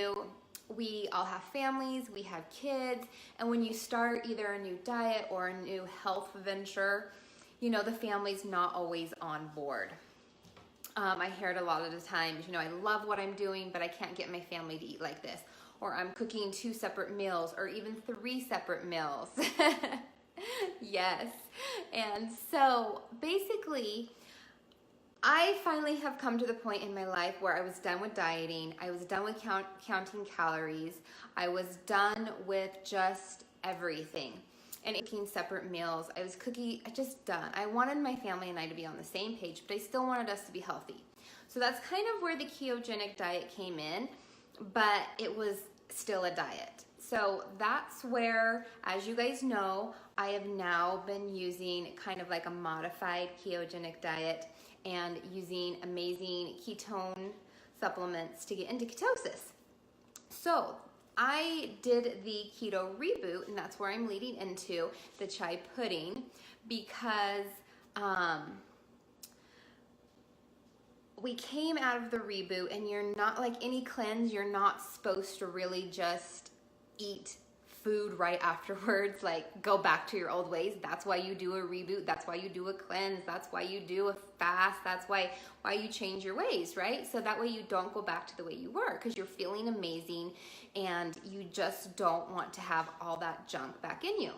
you, we all have families, we have kids, and when you start either a new diet or a new health venture, you know, the family's not always on board. I hear it a lot of the times, you know, I love what I'm doing, but I can't get my family to eat like this. Or I'm cooking 2 separate meals or even 3 separate meals. Yes. And so basically, I finally have come to the point in my life where I was done with dieting. I was done with counting calories. I was done with just everything and cooking separate meals. I was just done. I wanted my family and I to be on the same page, but I still wanted us to be healthy. So that's kind of where the ketogenic diet came in, but it was still a diet. So that's where, as you guys know, I have now been using kind of like a modified ketogenic diet and using amazing ketone supplements to get into ketosis. So I did the keto reboot, and that's where I'm leading into the chai pudding, because we came out of the reboot, and you're not like any cleanse, you're not supposed to really just eat food right afterwards, like go back to your old ways. That's why you do a reboot. That's why you do a cleanse. That's why you do a fast. That's why you change your ways, right? So that way you don't go back to the way you were, because you're feeling amazing and you just don't want to have all that junk back in you.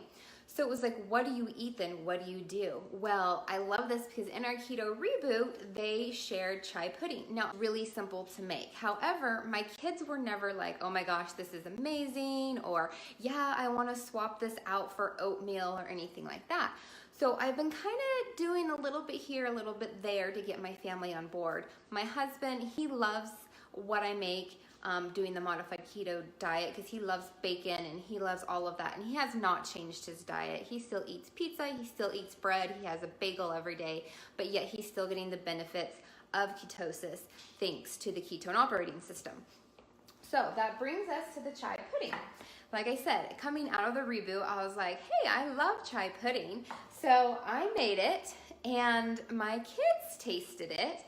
So it was like, what do you eat then? What do you do? Well, I love this because in our keto reboot, they shared chai pudding. Now, really simple to make. However, my kids were never like, oh my gosh, this is amazing, or yeah, I want to swap this out for oatmeal or anything like that. So I've been kind of doing a little bit here, a little bit there to get my family on board. My husband, he loves what I make. Doing the modified keto diet because he loves bacon and he loves all of that, and he has not changed his diet. He still eats pizza, he still eats bread, he has a bagel every day, but yet he's still getting the benefits of ketosis thanks to the ketone operating system. So that brings us to the chai pudding. Like I said, coming out of the reboot, I was like, hey, I love chai pudding. So I made it and my kids tasted it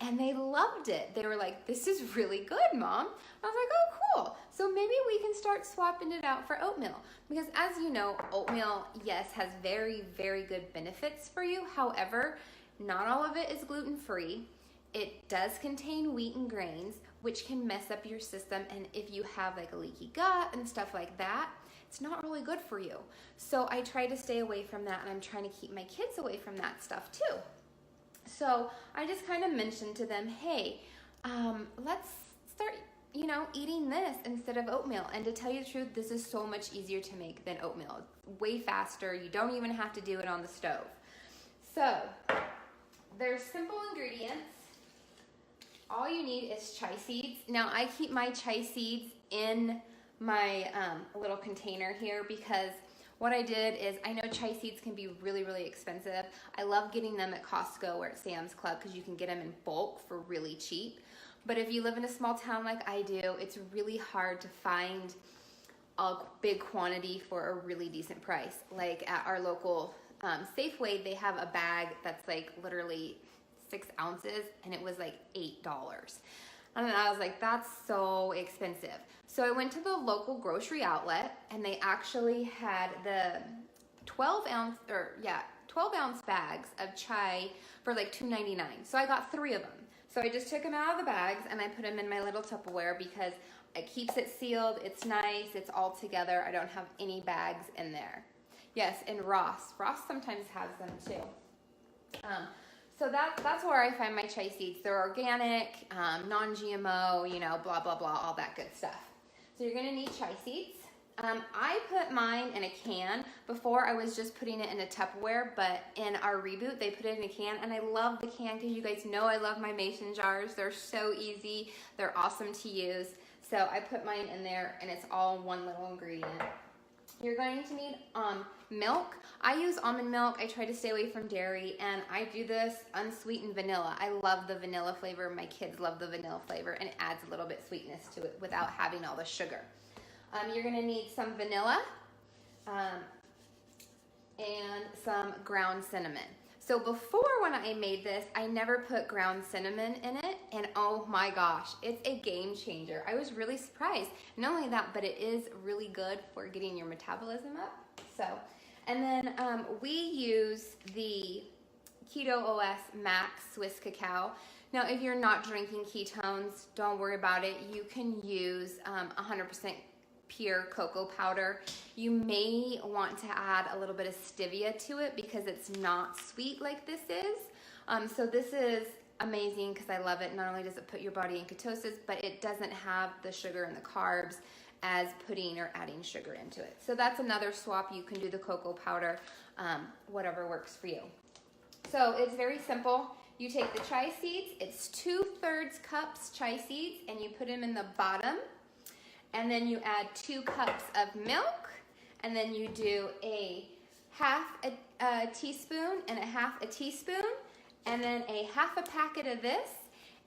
and they loved it. They were like, this is really good, Mom. I was like, oh, cool. So maybe we can start swapping it out for oatmeal. Because as you know, oatmeal, yes, has very, very good benefits for you. However, not all of it is gluten-free. It does contain wheat and grains, which can mess up your system. And if you have like a leaky gut and stuff like that, it's not really good for you. So I try to stay away from that, and I'm trying to keep my kids away from that stuff too. So I just kind of mentioned to them, hey, let's start, eating this instead of oatmeal. And to tell you the truth, this is so much easier to make than oatmeal. It's way faster. You don't even have to do it on the stove. So there's simple ingredients. All you need is chai seeds. Now I keep my chai seeds in my little container here because what I did is, I know chai seeds can be really, really expensive. I love getting them at Costco or at Sam's Club because you can get them in bulk for really cheap. But if you live in a small town like I do, it's really hard to find a big quantity for a really decent price. Like at our local Safeway, they have a bag that's like literally 6 ounces and it was like $8. And I was like, that's so expensive. So I went to the local grocery outlet and they actually had the 12 ounce bags of chai for like $2.99. So I got 3 of them. So I just took them out of the bags and I put them in my little Tupperware because it keeps it sealed. It's nice. It's all together. I don't have any bags in there. Yes, and Ross sometimes has them too. So that's where I find my chai seeds. They're organic, non-GMO, blah, blah, blah, all that good stuff. So you're gonna need chai seeds. I put mine in a can. Before I was just putting it in a Tupperware, but in our reboot, they put it in a can, and I love the can because you guys know I love my mason jars. They're so easy. They're awesome to use. So I put mine in there, and it's all one little ingredient. You're going to need milk. I use almond milk. I try to stay away from dairy, and I do this unsweetened vanilla. I love the vanilla flavor. My kids love the vanilla flavor, and it adds a little bit sweetness to it without having all the sugar. You're going to need some vanilla and some ground cinnamon. So before, when I made this, I never put ground cinnamon in it, and oh my gosh, it's a game changer. I was really surprised. Not only that, but it is really good for getting your metabolism up. So, and then we use the Keto OS Max Swiss Cacao. Now, if you're not drinking ketones, don't worry about it. You can use 100% pure cocoa powder. You may want to add a little bit of stevia to it because it's not sweet like this is. So this is amazing because I love it. Not only does it put your body in ketosis, but it doesn't have the sugar and the carbs as putting or adding sugar into it. So that's another swap. You can do the cocoa powder, whatever works for you. So it's very simple. You take the chia seeds, it's 2/3 cups chia seeds, and you put them in the bottom. And then you add 2 cups of milk, and then you do a half a teaspoon and a half a teaspoon, and then a half a packet of this,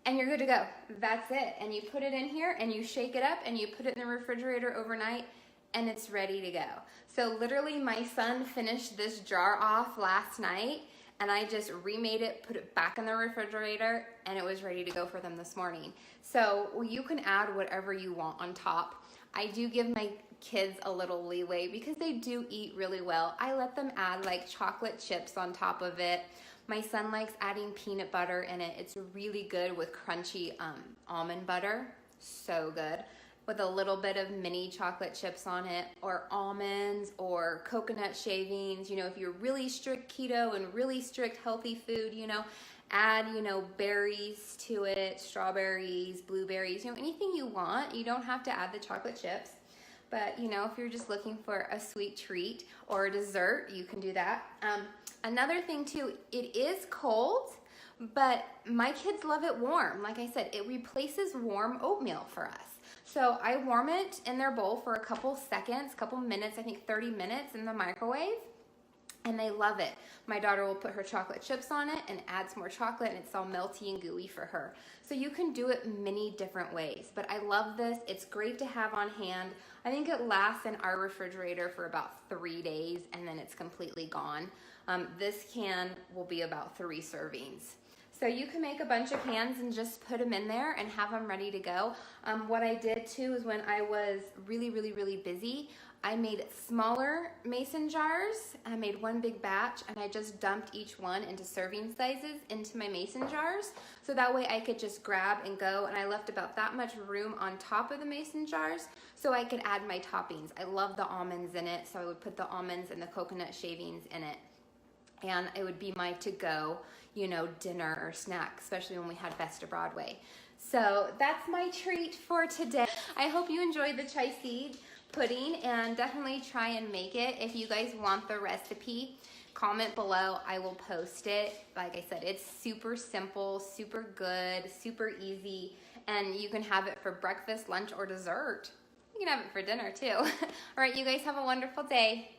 and you're good to go. That's it. And you put it in here, and you shake it up, and you put it in the refrigerator overnight, and it's ready to go. So literally, my son finished this jar off last night, and I just remade it, put it back in the refrigerator, and it was ready to go for them this morning. So you can add whatever you want on top. I do give my kids a little leeway because they do eat really well. I let them add like chocolate chips on top of it. My son likes adding peanut butter in it. It's really good with crunchy almond butter. So good. With a little bit of mini chocolate chips on it, or almonds, or coconut shavings. You know, if you're really strict keto and really strict healthy food, you know, add, you know, berries to it, strawberries, blueberries, you know, anything you want. You don't have to add the chocolate chips. But, you know, if you're just looking for a sweet treat or a dessert, you can do that. Another thing too, it is cold, but my kids love it warm. Like I said, it replaces warm oatmeal for us. So I warm it in their bowl for a couple seconds, couple minutes, I think 30 minutes in the microwave, and they love it. My daughter will put her chocolate chips on it and add some more chocolate, and it's all melty and gooey for her. So you can do it many different ways, but I love this. It's great to have on hand. I think it lasts in our refrigerator for about 3 days, and then it's completely gone. This can will be about 3 servings. So you can make a bunch of cans and just put them in there and have them ready to go. What I did too is when I was really busy, I made smaller mason jars. I made one big batch, and I just dumped each one into serving sizes into my mason jars. So that way I could just grab and go, and I left about that much room on top of the mason jars so I could add my toppings. I love the almonds in it, so I would put the almonds and the coconut shavings in it. And it would be my to-go, you know, dinner or snack, especially when we had Best of Broadway. So that's my treat for today. I hope you enjoyed the chia seed pudding, and definitely try and make it. If you guys want the recipe, comment below. I will post it. Like I said, it's super simple, super good, super easy, and you can have it for breakfast, lunch, or dessert. You can have it for dinner too. All right, you guys have a wonderful day.